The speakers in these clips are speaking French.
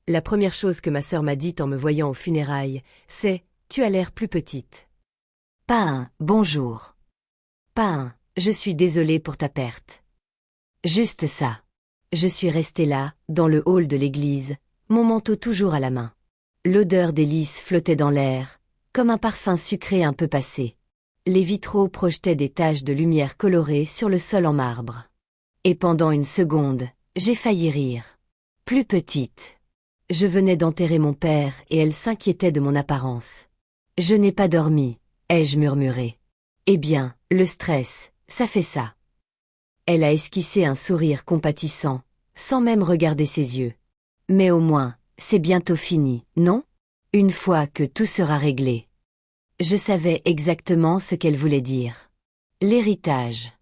La première chose que ma sœur m'a dite en me voyant aux funérailles, c'est « Tu as l'air plus petite ». Pas un « bonjour ». Pas un « je suis désolée pour ta perte ». Juste ça. Je suis restée là, dans le hall de l'église, mon manteau toujours à la main. L'odeur des lys flottait dans l'air, comme un parfum sucré un peu passé. Les vitraux projetaient des taches de lumière colorée sur le sol en marbre. Et pendant une seconde, j'ai failli rire. Plus petite. Je venais d'enterrer mon père et elle s'inquiétait de mon apparence. Je n'ai pas dormi, ai-je murmuré. Eh bien, le stress, ça fait ça. Elle a esquissé un sourire compatissant, sans même regarder ses yeux. Mais au moins, c'est bientôt fini, non? Une fois que tout sera réglé. Je savais exactement ce qu'elle voulait dire. L'héritage.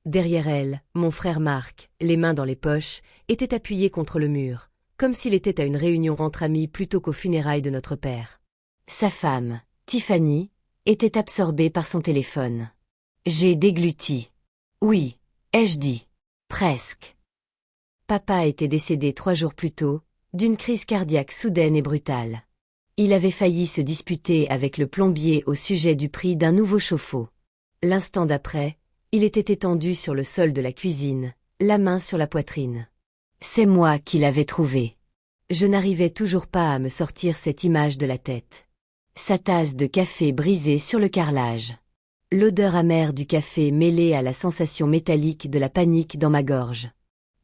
Derrière elle, mon frère Marc, les mains dans les poches, était appuyé contre le mur, comme s'il était à une réunion entre amis plutôt qu'aux funérailles de notre père. Sa femme, Tiffany, était absorbée par son téléphone. J'ai dégluti. Oui, ai-je dit. Presque. Papa était décédé 3 jours plus tôt, d'une crise cardiaque soudaine et brutale. Il avait failli se disputer avec le plombier au sujet du prix d'un nouveau chauffe-eau. L'instant d'après, il était étendu sur le sol de la cuisine, la main sur la poitrine. C'est moi qui l'avais trouvé. Je n'arrivais toujours pas à me sortir cette image de la tête. Sa tasse de café brisée sur le carrelage. L'odeur amère du café mêlée à la sensation métallique de la panique dans ma gorge.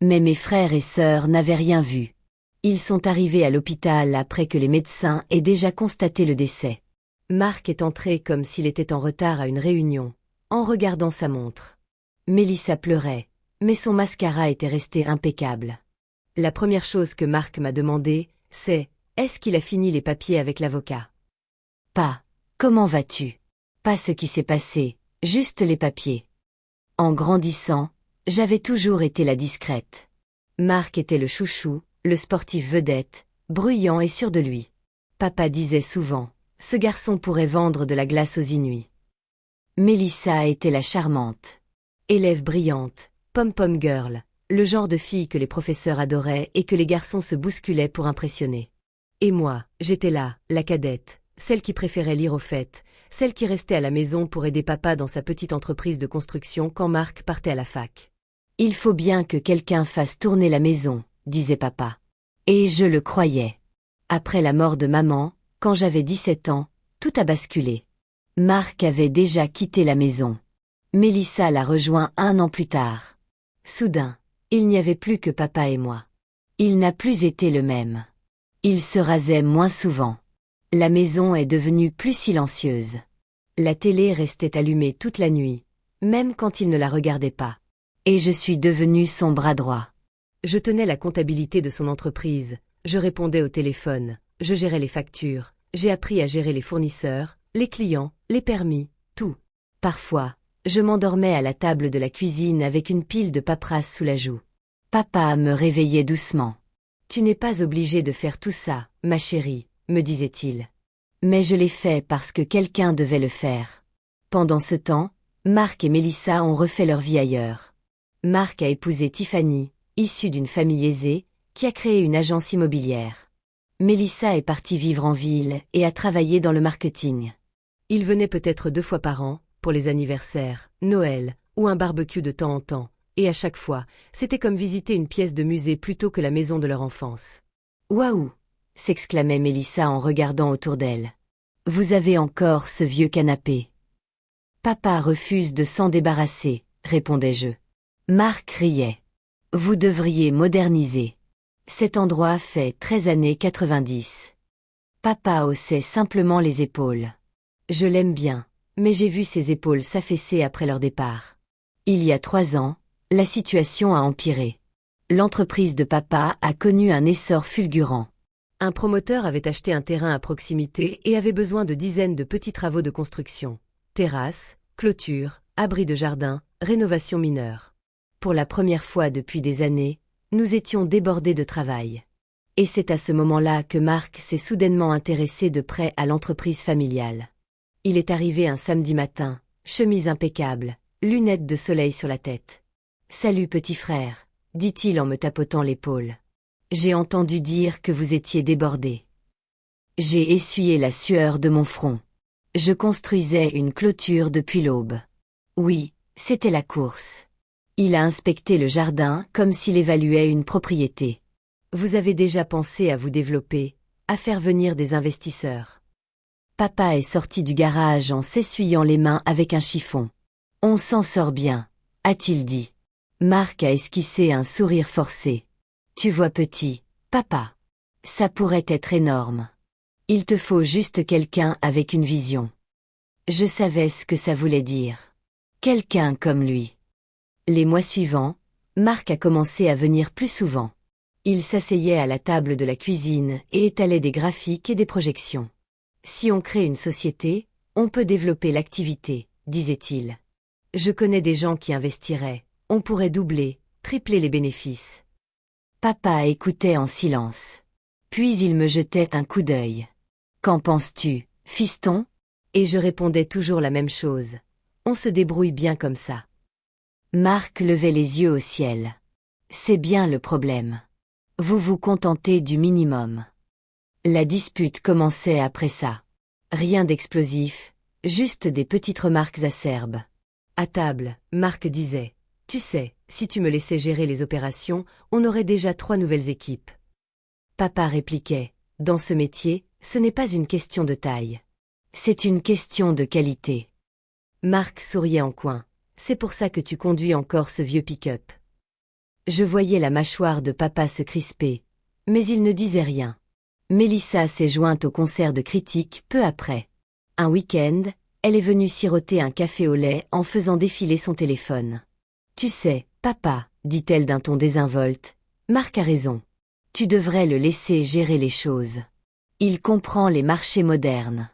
Mais mes frères et sœurs n'avaient rien vu. Ils sont arrivés à l'hôpital après que les médecins aient déjà constaté le décès. Marc est entré comme s'il était en retard à une réunion, en regardant sa montre. Mélissa pleurait, mais son mascara était resté impeccable. La première chose que Marc m'a demandé, c'est « Est-ce qu'il a fini les papiers avec l'avocat ?» Pas « Comment vas-tu ?» Pas ce qui s'est passé, juste les papiers. En grandissant, j'avais toujours été la discrète. Marc était le chouchou, le sportif vedette, bruyant et sûr de lui. Papa disait souvent, ce garçon pourrait vendre de la glace aux Inuits. Mélissa était la charmante. Élève brillante, pom-pom girl, le genre de fille que les professeurs adoraient et que les garçons se bousculaient pour impressionner. Et moi, j'étais là, la cadette, celle qui préférait lire aux fêtes, celle qui restait à la maison pour aider papa dans sa petite entreprise de construction quand Marc partait à la fac. Il faut bien que quelqu'un fasse tourner la maison, disait papa. Et je le croyais. Après la mort de maman, quand j'avais 17 ans, tout a basculé. Marc avait déjà quitté la maison. Mélissa l'a rejoint 1 an plus tard. Soudain, il n'y avait plus que papa et moi. Il n'a plus été le même. Il se rasait moins souvent. La maison est devenue plus silencieuse. La télé restait allumée toute la nuit, même quand il ne la regardait pas. Et je suis devenue son bras droit. Je tenais la comptabilité de son entreprise, je répondais au téléphone, je gérais les factures, j'ai appris à gérer les fournisseurs, les clients, les permis, tout. Parfois, je m'endormais à la table de la cuisine avec une pile de paperasse sous la joue. Papa me réveillait doucement. « Tu n'es pas obligée de faire tout ça, ma chérie », me disait-il. Mais je l'ai fait parce que quelqu'un devait le faire. Pendant ce temps, Marc et Mélissa ont refait leur vie ailleurs. Marc a épousé Tiffany, issue d'une famille aisée, qui a créé une agence immobilière. Mélissa est partie vivre en ville et a travaillé dans le marketing. Ils venaient peut-être 2 fois par an, pour les anniversaires, Noël, ou un barbecue de temps en temps, et à chaque fois, c'était comme visiter une pièce de musée plutôt que la maison de leur enfance. Waouh! S'exclamait Mélissa en regardant autour d'elle. Vous avez encore ce vieux canapé. Papa refuse de s'en débarrasser, répondais-je. Marc riait. Vous devriez moderniser. Cet endroit fait 13 années 90. Papa haussait simplement les épaules. Je l'aime bien, mais j'ai vu ses épaules s'affaisser après leur départ. Il y a 3 ans, la situation a empiré. L'entreprise de papa a connu un essor fulgurant. Un promoteur avait acheté un terrain à proximité et avait besoin de dizaines de petits travaux de construction. Terrasses, clôtures, abris de jardin, rénovation mineure. Pour la première fois depuis des années, nous étions débordés de travail. Et c'est à ce moment-là que Marc s'est soudainement intéressé de près à l'entreprise familiale. Il est arrivé un samedi matin, chemise impeccable, lunettes de soleil sur la tête. « Salut petit frère », dit-il en me tapotant l'épaule. J'ai entendu dire que vous étiez débordé. J'ai essuyé la sueur de mon front. Je construisais une clôture depuis l'aube. Oui, c'était la course. Il a inspecté le jardin comme s'il évaluait une propriété. Vous avez déjà pensé à vous développer, à faire venir des investisseurs. Papa est sorti du garage en s'essuyant les mains avec un chiffon. On s'en sort bien, a-t-il dit. Marc a esquissé un sourire forcé. Tu vois petit, papa. Ça pourrait être énorme. Il te faut juste quelqu'un avec une vision. Je savais ce que ça voulait dire. Quelqu'un comme lui. Les mois suivants, Marc a commencé à venir plus souvent. Il s'asseyait à la table de la cuisine et étalait des graphiques et des projections. Si on crée une société, on peut développer l'activité, disait-il. Je connais des gens qui investiraient, on pourrait doubler, tripler les bénéfices. Papa écoutait en silence. Puis il me jetait un coup d'œil. Qu'en penses-tu, fiston? Et je répondais toujours la même chose. On se débrouille bien comme ça. Marc levait les yeux au ciel. C'est bien le problème. Vous vous contentez du minimum. La dispute commençait après ça. Rien d'explosif, juste des petites remarques acerbes. À table, Marc disait « Tu sais, si tu me laissais gérer les opérations, on aurait déjà 3 nouvelles équipes. » Papa répliquait « Dans ce métier, ce n'est pas une question de taille. C'est une question de qualité. » Marc souriait en coin. « C'est pour ça que tu conduis encore ce vieux pick-up. » Je voyais la mâchoire de papa se crisper, mais il ne disait rien. Mélissa s'est jointe au concert de critiques peu après. Un week-end, elle est venue siroter un café au lait en faisant défiler son téléphone. « Tu sais, papa, dit-elle d'un ton désinvolte, Marc a raison. Tu devrais le laisser gérer les choses. Il comprend les marchés modernes. »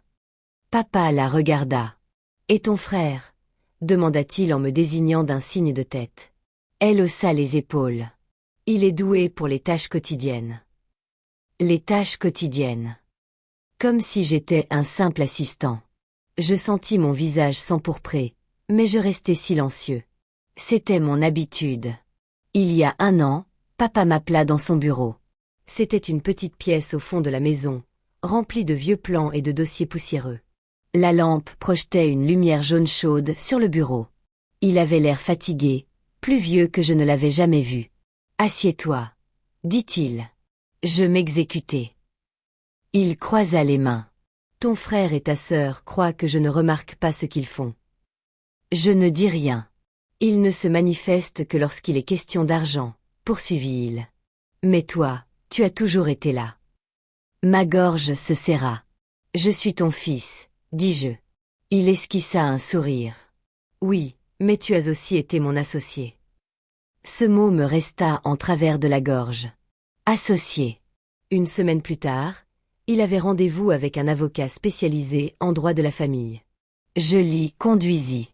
Papa la regarda. « Et ton frère ?» demanda-t-il en me désignant d'un signe de tête. Elle haussa les épaules. « Il est doué pour les tâches quotidiennes. » Les tâches quotidiennes. Comme si j'étais un simple assistant. Je sentis mon visage s'empourprer, mais je restai silencieux. C'était mon habitude. Il y a 1 an, papa m'appela dans son bureau. C'était une petite pièce au fond de la maison, remplie de vieux plans et de dossiers poussiéreux. La lampe projetait une lumière jaune chaude sur le bureau. Il avait l'air fatigué, plus vieux que je ne l'avais jamais vu. « Assieds-toi, » dit-il. Je m'exécutai. Il croisa les mains. « Ton frère et ta sœur croient que je ne remarque pas ce qu'ils font. » Je ne dis rien. Il ne se manifeste que lorsqu'il est question d'argent, poursuivit-il. Mais toi, tu as toujours été là. Ma gorge se serra. Je suis ton fils, dis-je. Il esquissa un sourire. Oui, mais tu as aussi été mon associé. Ce mot me resta en travers de la gorge. Associé. 1 semaine plus tard, il avait rendez-vous avec un avocat spécialisé en droit de la famille. Je l'y conduisis.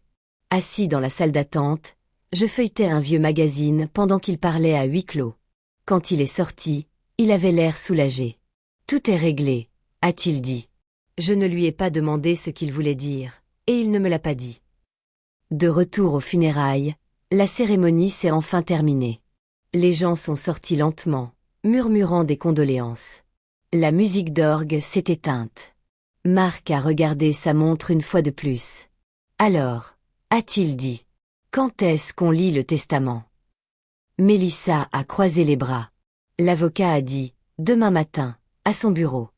Assis dans la salle d'attente, je feuilletais un vieux magazine pendant qu'il parlait à huis clos. Quand il est sorti, il avait l'air soulagé. « Tout est réglé », a-t-il dit. Je ne lui ai pas demandé ce qu'il voulait dire, et il ne me l'a pas dit. De retour aux funérailles, la cérémonie s'est enfin terminée. Les gens sont sortis lentement, murmurant des condoléances. La musique d'orgue s'est éteinte. Marc a regardé sa montre une fois de plus. « Alors », a-t-il dit, « quand est-ce qu'on lit le testament ?» Mélissa a croisé les bras. L'avocat a dit « Demain matin, à son bureau. »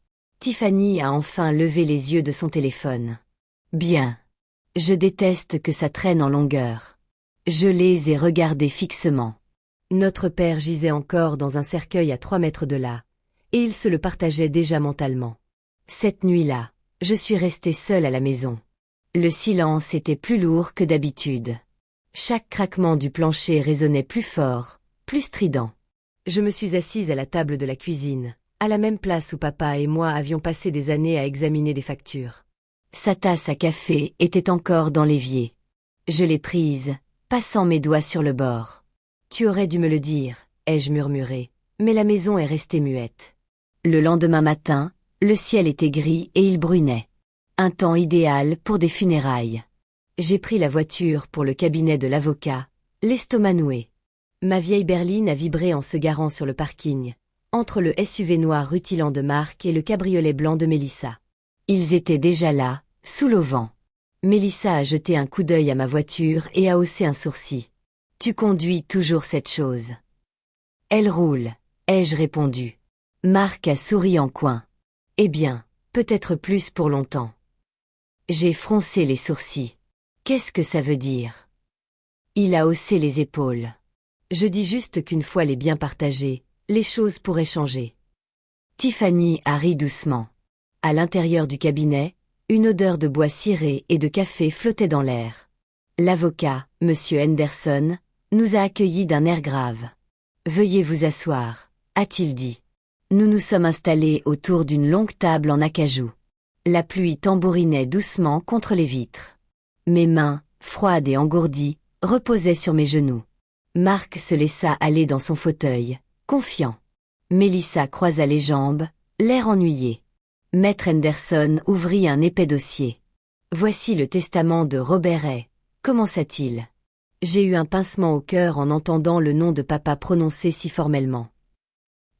Tiffany a enfin levé les yeux de son téléphone. « Bien. Je déteste que ça traîne en longueur. » Je les ai regardés fixement. Notre père gisait encore dans un cercueil à 3 mètres de là, et il se le partageait déjà mentalement. Cette nuit-là, je suis restée seule à la maison. Le silence était plus lourd que d'habitude. Chaque craquement du plancher résonnait plus fort, plus strident. Je me suis assise à la table de la cuisine, à la même place où papa et moi avions passé des années à examiner des factures. Sa tasse à café était encore dans l'évier. Je l'ai prise, passant mes doigts sur le bord. « Tu aurais dû me le dire », ai-je murmuré, mais la maison est restée muette. Le lendemain matin, le ciel était gris et il brunait. Un temps idéal pour des funérailles. J'ai pris la voiture pour le cabinet de l'avocat, l'estomac noué. Ma vieille berline a vibré en se garant sur le parking, entre le SUV noir rutilant de Marc et le cabriolet blanc de Mélissa. Ils étaient déjà là, sous l'auvent. Mélissa a jeté un coup d'œil à ma voiture et a haussé un sourcil. « Tu conduis toujours cette chose. »« Elle roule, » ai-je répondu. Marc a souri en coin. « Eh bien, peut-être plus pour longtemps. » J'ai froncé les sourcils. Qu'est-ce que ça veut dire? Il a haussé les épaules. Je dis juste qu'une fois les biens partagés, les choses pourraient changer. Tiffany a ri doucement. À l'intérieur du cabinet, une odeur de bois ciré et de café flottait dans l'air. L'avocat, Monsieur Henderson, nous a accueillis d'un air grave. « Veuillez vous asseoir », a-t-il dit. Nous nous sommes installés autour d'une longue table en acajou. La pluie tambourinait doucement contre les vitres. Mes mains, froides et engourdies, reposaient sur mes genoux. Marc se laissa aller dans son fauteuil, confiant. Mélissa croisa les jambes, l'air ennuyé. Maître Henderson ouvrit un épais dossier. « Voici le testament de Robert Hay », commença-t-il. J'ai eu un pincement au cœur en entendant le nom de papa prononcé si formellement.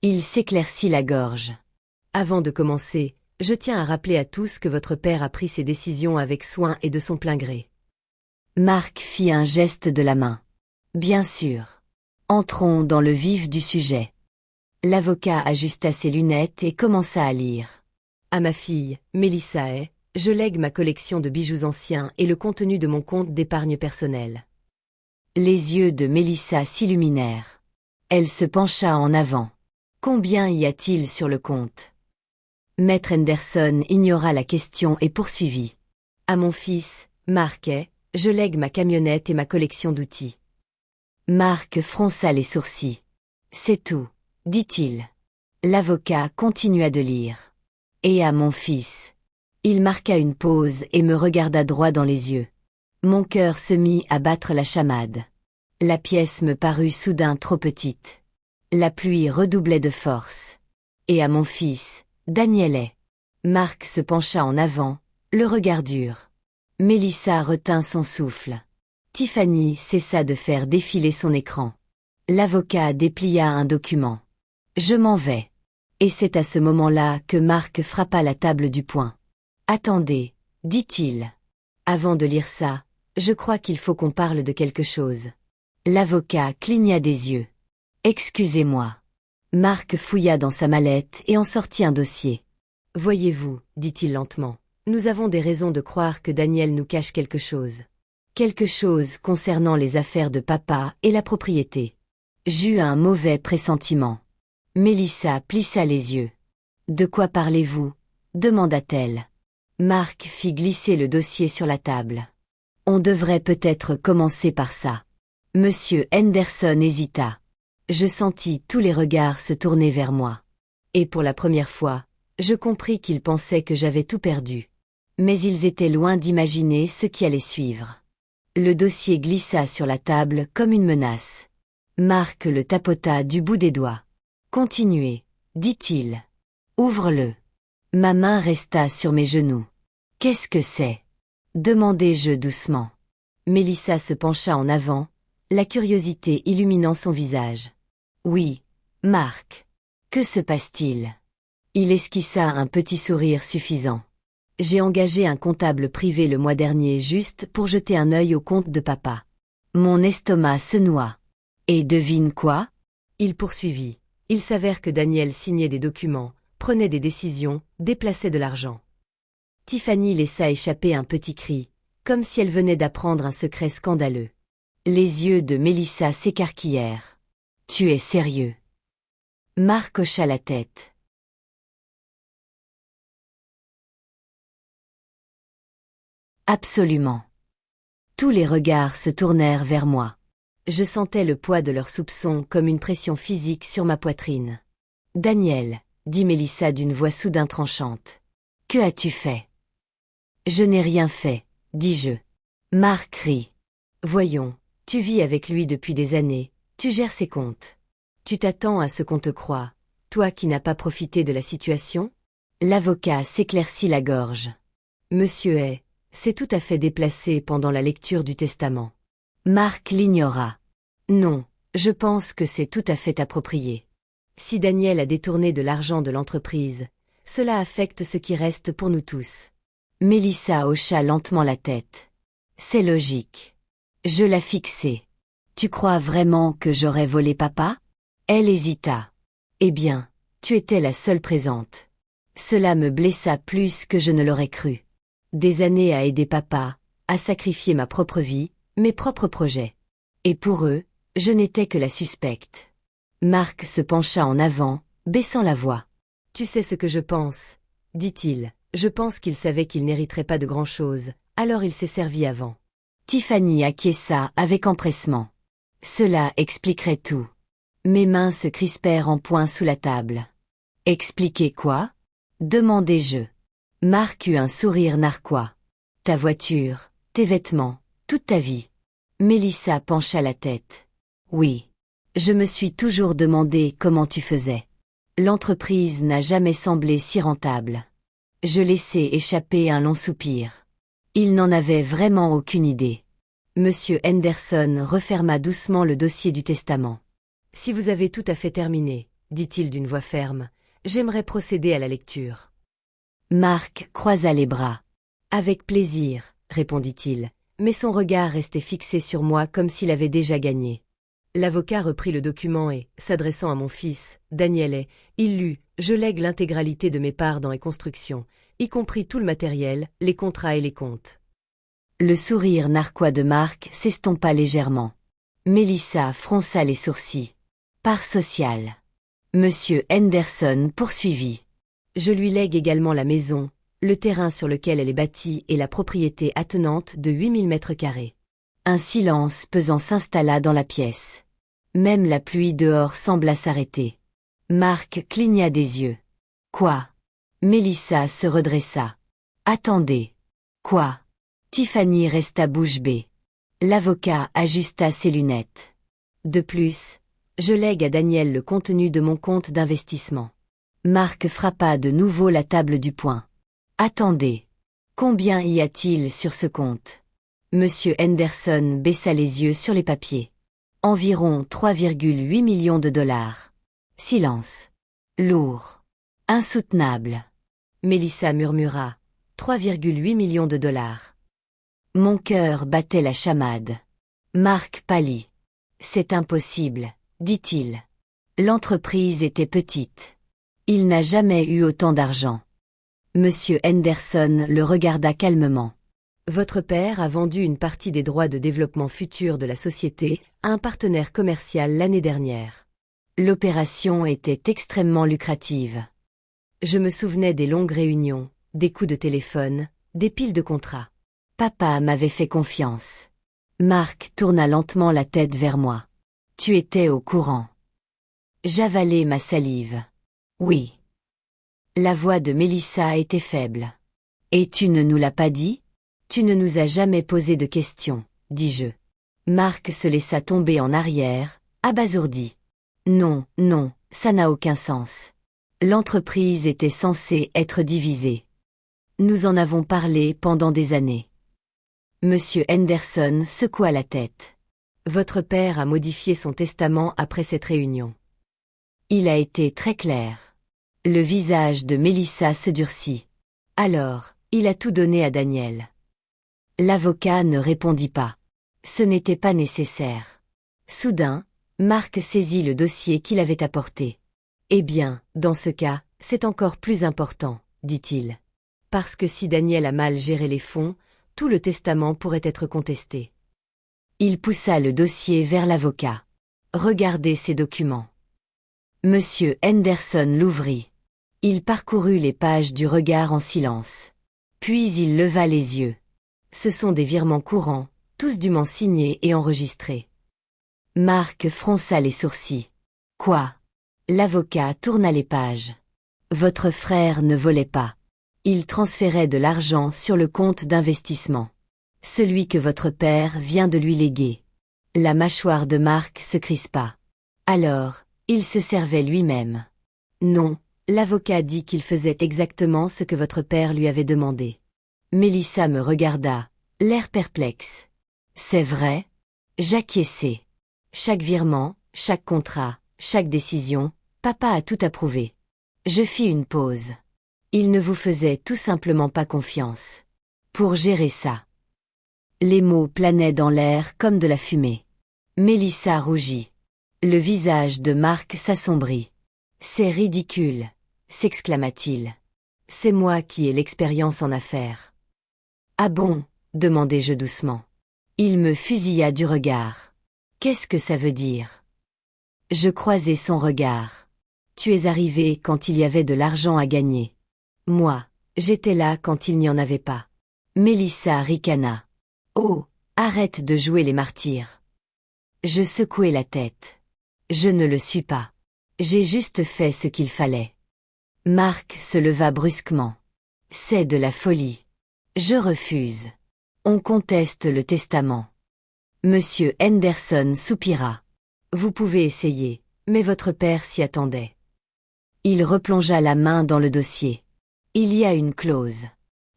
Il s'éclaircit la gorge. « Avant de commencer, je tiens à rappeler à tous que votre père a pris ses décisions avec soin et de son plein gré. » Marc fit un geste de la main. « Bien sûr. Entrons dans le vif du sujet. » L'avocat ajusta ses lunettes et commença à lire. « À ma fille, Mélissa Hay, je lègue ma collection de bijoux anciens et le contenu de mon compte d'épargne personnelle. » Les yeux de Mélissa s'illuminèrent. Elle se pencha en avant. « Combien y a-t-il sur le compte ?» Maître Henderson ignora la question et poursuivit. « À mon fils, Marc Hay, je lègue ma camionnette et ma collection d'outils. » Marc fronça les sourcils. « C'est tout, » dit-il. L'avocat continua de lire. « Et à mon fils. » Il marqua une pause et me regarda droit dans les yeux. Mon cœur se mit à battre la chamade. La pièce me parut soudain trop petite. La pluie redoublait de force. « Et à mon fils, Daniel Hay. » Marc se pencha en avant, le regard dur. Mélissa retint son souffle. Tiffany cessa de faire défiler son écran. L'avocat déplia un document. « Je m'en vais. » Et c'est à ce moment-là que Marc frappa la table du poing. « Attendez, » dit-il. « Avant de lire ça, je crois qu'il faut qu'on parle de quelque chose. » L'avocat cligna des yeux. « Excusez-moi. » Marc fouilla dans sa mallette et en sortit un dossier. « Voyez-vous, » dit-il lentement, « nous avons des raisons de croire que Daniel nous cache quelque chose. Quelque chose concernant les affaires de papa et la propriété. » J'eus un mauvais pressentiment. Mélissa plissa les yeux. « De quoi parlez-vous » demanda-t-elle. Marc fit glisser le dossier sur la table. « On devrait peut-être commencer par ça. » Monsieur Henderson hésita. Je sentis tous les regards se tourner vers moi. Et pour la première fois, je compris qu'ils pensaient que j'avais tout perdu. Mais ils étaient loin d'imaginer ce qui allait suivre. Le dossier glissa sur la table comme une menace. Marc le tapota du bout des doigts. « Continuez, » dit-il. « Ouvre-le. » Ma main resta sur mes genoux. « Qu'est-ce que c'est » demandai-je doucement. Mélissa se pencha en avant, la curiosité illuminant son visage. « Oui, Marc. Que se passe-t-il » Il esquissa un petit sourire suffisant. « J'ai engagé un comptable privé le mois dernier juste pour jeter un œil au compte de papa. » Mon estomac se noua. « Et devine quoi » Il poursuivit. « Il s'avère que Daniel signait des documents, prenait des décisions, déplaçait de l'argent. » Tiffany laissa échapper un petit cri, comme si elle venait d'apprendre un secret scandaleux. Les yeux de Mélissa s'écarquillèrent. « Tu es sérieux » Marc hocha la tête. « Absolument. » Tous les regards se tournèrent vers moi. Je sentais le poids de leurs soupçons comme une pression physique sur ma poitrine. « Daniel, » dit Mélissa d'une voix soudain tranchante. « Que as-tu fait » Je n'ai rien fait, dis-je. Marc rit. « Voyons, tu vis avec lui depuis des années, tu gères ses comptes. Tu t'attends à ce qu'on te croie, toi qui n'as pas profité de la situation ?» L'avocat s'éclaircit la gorge. « Monsieur Hay, c'est tout à fait déplacé pendant la lecture du testament. » Marc l'ignora. « Non, je pense que c'est tout à fait approprié. Si Daniel a détourné de l'argent de l'entreprise, cela affecte ce qui reste pour nous tous. Mélissa hocha lentement la tête. C'est logique. Je l'ai fixé. Tu crois vraiment que j'aurais volé papa? Elle hésita. Eh bien, tu étais la seule présente. Cela me blessa plus que je ne l'aurais cru. Des années à aider papa, à sacrifier ma propre vie, mes propres projets. Et pour eux, je n'étais que la suspecte. Marc se pencha en avant, baissant la voix. Tu sais ce que je pense, dit-il. Je pense qu'il savait qu'il n'hériterait pas de grand-chose, alors il s'est servi avant. Tiffany acquiesça avec empressement. Cela expliquerait tout. Mes mains se crispèrent en poing sous la table. Expliquer quoi? Demandai-je. Marc eut un sourire narquois. Ta voiture, tes vêtements, toute ta vie. Mélissa pencha la tête. Oui. Je me suis toujours demandé comment tu faisais. L'entreprise n'a jamais semblé si rentable. Je laissai échapper un long soupir. Il n'en avait vraiment aucune idée. Monsieur Henderson referma doucement le dossier du testament. Si vous avez tout à fait terminé, dit-il d'une voix ferme, j'aimerais procéder à la lecture. Marc croisa les bras. Avec plaisir, répondit-il, mais son regard restait fixé sur moi comme s'il avait déjà gagné. L'avocat reprit le document et, s'adressant à mon fils, Daniel, il lut « Je lègue l'intégralité de mes parts dans les constructions, y compris tout le matériel, les contrats et les comptes. » Le sourire narquois de Marc s'estompa légèrement. Mélissa fronça les sourcils. Part sociale. Monsieur Henderson poursuivit. « Je lui lègue également la maison, le terrain sur lequel elle est bâtie et la propriété attenante de 8000 mètres carrés. » Un silence pesant s'installa dans la pièce. Même la pluie dehors sembla s'arrêter. Marc cligna des yeux. Quoi? Mélissa se redressa. Attendez. Quoi? Tiffany resta bouche bée. L'avocat ajusta ses lunettes. De plus, je lègue à Daniel le contenu de mon compte d'investissement. Marc frappa de nouveau la table du poing. Attendez. Combien y a-t-il sur ce compte? Monsieur Henderson baissa les yeux sur les papiers. Environ 3,8 millions de dollars. Silence. Lourd. Insoutenable. Mélissa murmura. 3,8 millions de dollars. Mon cœur battait la chamade. Marc pâlit. C'est impossible, dit-il. L'entreprise était petite. Il n'a jamais eu autant d'argent. Monsieur Henderson le regarda calmement. Votre père a vendu une partie des droits de développement futur de la société à un partenaire commercial l'année dernière. L'opération était extrêmement lucrative. Je me souvenais des longues réunions, des coups de téléphone, des piles de contrats. Papa m'avait fait confiance. Marc tourna lentement la tête vers moi. Tu étais au courant. J'avalai ma salive. Oui. La voix de Mélissa était faible. Et tu ne nous l'as pas dit? Tu ne nous as jamais posé de questions, dis-je. Marc se laissa tomber en arrière, abasourdi. Non, non, ça n'a aucun sens. L'entreprise était censée être divisée. Nous en avons parlé pendant des années. Monsieur Henderson secoua la tête. Votre père a modifié son testament après cette réunion. Il a été très clair. Le visage de Mélissa se durcit. Alors, il a tout donné à Daniel. L'avocat ne répondit pas. Ce n'était pas nécessaire. Soudain, Marc saisit le dossier qu'il avait apporté. Eh bien, dans ce cas, c'est encore plus important, dit-il. Parce que si Daniel a mal géré les fonds, tout le testament pourrait être contesté. Il poussa le dossier vers l'avocat. Regardez ces documents. Monsieur Henderson l'ouvrit. Il parcourut les pages du regard en silence. Puis il leva les yeux. Ce sont des virements courants, tous dûment signés et enregistrés. Marc fronça les sourcils. Quoi? L'avocat tourna les pages. Votre frère ne volait pas. Il transférait de l'argent sur le compte d'investissement. Celui que votre père vient de lui léguer. La mâchoire de Marc se crispa. Alors, il se servait lui-même. Non, l'avocat dit qu'il faisait exactement ce que votre père lui avait demandé. Mélissa me regarda, l'air perplexe. C'est vrai? J'acquiesçai. Chaque virement, chaque contrat, chaque décision, Papa a tout approuvé. Je fis une pause. Il ne vous faisait tout simplement pas confiance. Pour gérer ça. Les mots planaient dans l'air comme de la fumée. Mélissa rougit. Le visage de Marc s'assombrit. C'est ridicule, s'exclama-t-il. C'est moi qui ai l'expérience en affaires. Ah bon, demandai-je doucement. Il me fusilla du regard. Qu'est-ce que ça veut dire? Je croisai son regard. Tu es arrivé quand il y avait de l'argent à gagner. Moi, j'étais là quand il n'y en avait pas. Mélissa ricana. Oh, arrête de jouer les martyrs. Je secouai la tête. Je ne le suis pas. J'ai juste fait ce qu'il fallait. Marc se leva brusquement. C'est de la folie. Je refuse. On conteste le testament. Monsieur Henderson soupira. Vous pouvez essayer, mais votre père s'y attendait. Il replongea la main dans le dossier. Il y a une clause.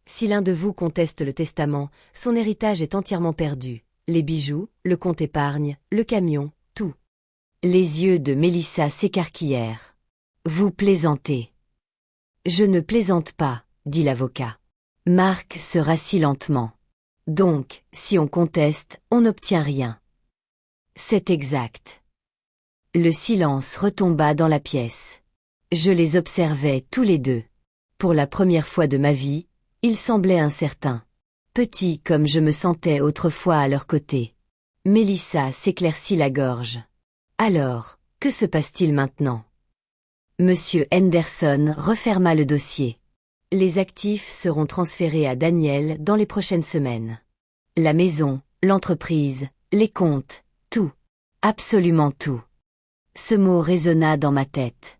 Si l'un de vous conteste le testament, son héritage est entièrement perdu. Les bijoux, le compte épargne, le camion, tout. Les yeux de Mélissa s'écarquillèrent. Vous plaisantez. Je ne plaisante pas, dit l'avocat. Marc se rassit lentement. Donc, si on conteste, on n'obtient rien. C'est exact. Le silence retomba dans la pièce. Je les observais tous les deux. Pour la première fois de ma vie, ils semblaient incertains. Petits comme je me sentais autrefois à leur côté. Mélissa s'éclaircit la gorge. Alors, que se passe-t-il maintenant? Monsieur Henderson referma le dossier. Les actifs seront transférés à Daniel dans les prochaines semaines. La maison, l'entreprise, les comptes, tout. Absolument tout. Ce mot résonna dans ma tête.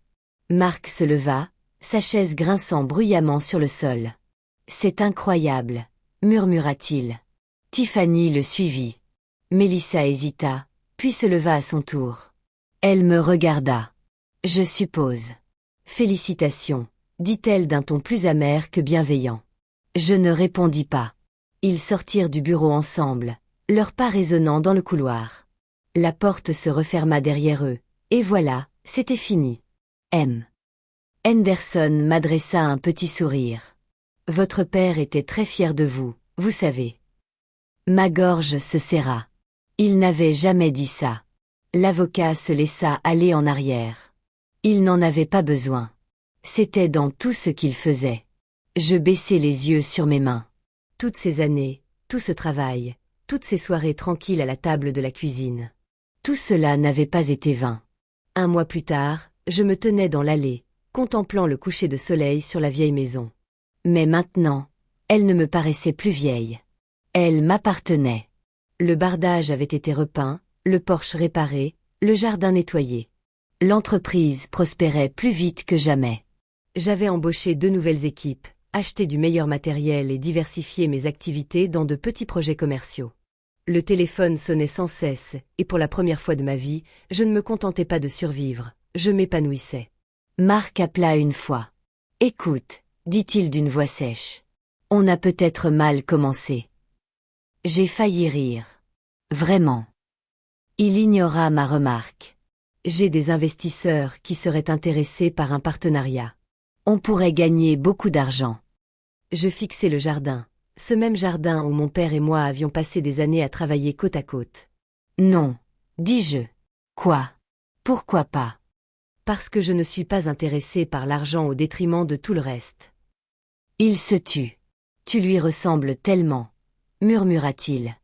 Marc se leva, sa chaise grinçant bruyamment sur le sol. C'est incroyable, murmura-t-il. Tiffany le suivit. Mélissa hésita, puis se leva à son tour. Elle me regarda. Je suppose. Félicitations, dit-elle d'un ton plus amer que bienveillant. Je ne répondis pas. Ils sortirent du bureau ensemble, leurs pas résonnant dans le couloir. La porte se referma derrière eux, et voilà, c'était fini. M. Henderson m'adressa un petit sourire. Votre père était très fier de vous, vous savez. Ma gorge se serra. Il n'avait jamais dit ça. L'avocat se laissa aller en arrière. Il n'en avait pas besoin. C'était dans tout ce qu'il faisait. Je baissai les yeux sur mes mains. Toutes ces années, tout ce travail, toutes ces soirées tranquilles à la table de la cuisine. Tout cela n'avait pas été vain. Un mois plus tard, je me tenais dans l'allée, contemplant le coucher de soleil sur la vieille maison. Mais maintenant, elle ne me paraissait plus vieille. Elle m'appartenait. Le bardage avait été repeint, le porche réparé, le jardin nettoyé. L'entreprise prospérait plus vite que jamais. J'avais embauché 2 nouvelles équipes, acheté du meilleur matériel et diversifié mes activités dans de petits projets commerciaux. Le téléphone sonnait sans cesse, et pour la première fois de ma vie, je ne me contentais pas de survivre, je m'épanouissais. Marc appela une fois. « Écoute, » dit-il d'une voix sèche. « On a peut-être mal commencé. » J'ai failli rire. Vraiment. Il ignora ma remarque. J'ai des investisseurs qui seraient intéressés par un partenariat. On pourrait gagner beaucoup d'argent. Je fixai le jardin, ce même jardin où mon père et moi avions passé des années à travailler côte à côte. Non, dis-je. Quoi? Pourquoi pas? Parce que je ne suis pas intéressé par l'argent au détriment de tout le reste. Il se tut. Tu lui ressembles tellement, murmura-t-il.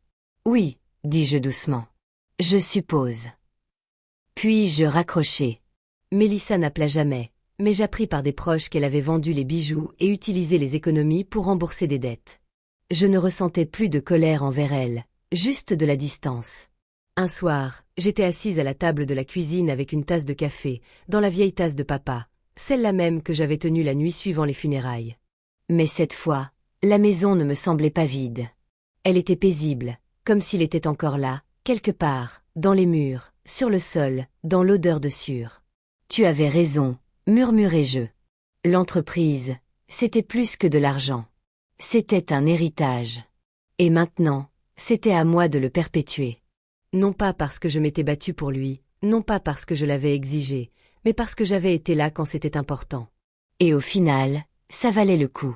Oui, dis-je doucement. Je suppose. Puis je raccrochai. Mélissa n'appela jamais, mais j'appris par des proches qu'elle avait vendu les bijoux et utilisé les économies pour rembourser des dettes. Je ne ressentais plus de colère envers elle, juste de la distance. Un soir, j'étais assise à la table de la cuisine avec une tasse de café, dans la vieille tasse de papa, celle-là même que j'avais tenue la nuit suivant les funérailles. Mais cette fois, la maison ne me semblait pas vide. Elle était paisible, comme s'il était encore là, quelque part, dans les murs, sur le sol, dans l'odeur de sueur. Tu avais raison, murmurai-je. L'entreprise, c'était plus que de l'argent. C'était un héritage. Et maintenant, c'était à moi de le perpétuer. Non pas parce que je m'étais battue pour lui, non pas parce que je l'avais exigé, mais parce que j'avais été là quand c'était important. Et au final, ça valait le coup.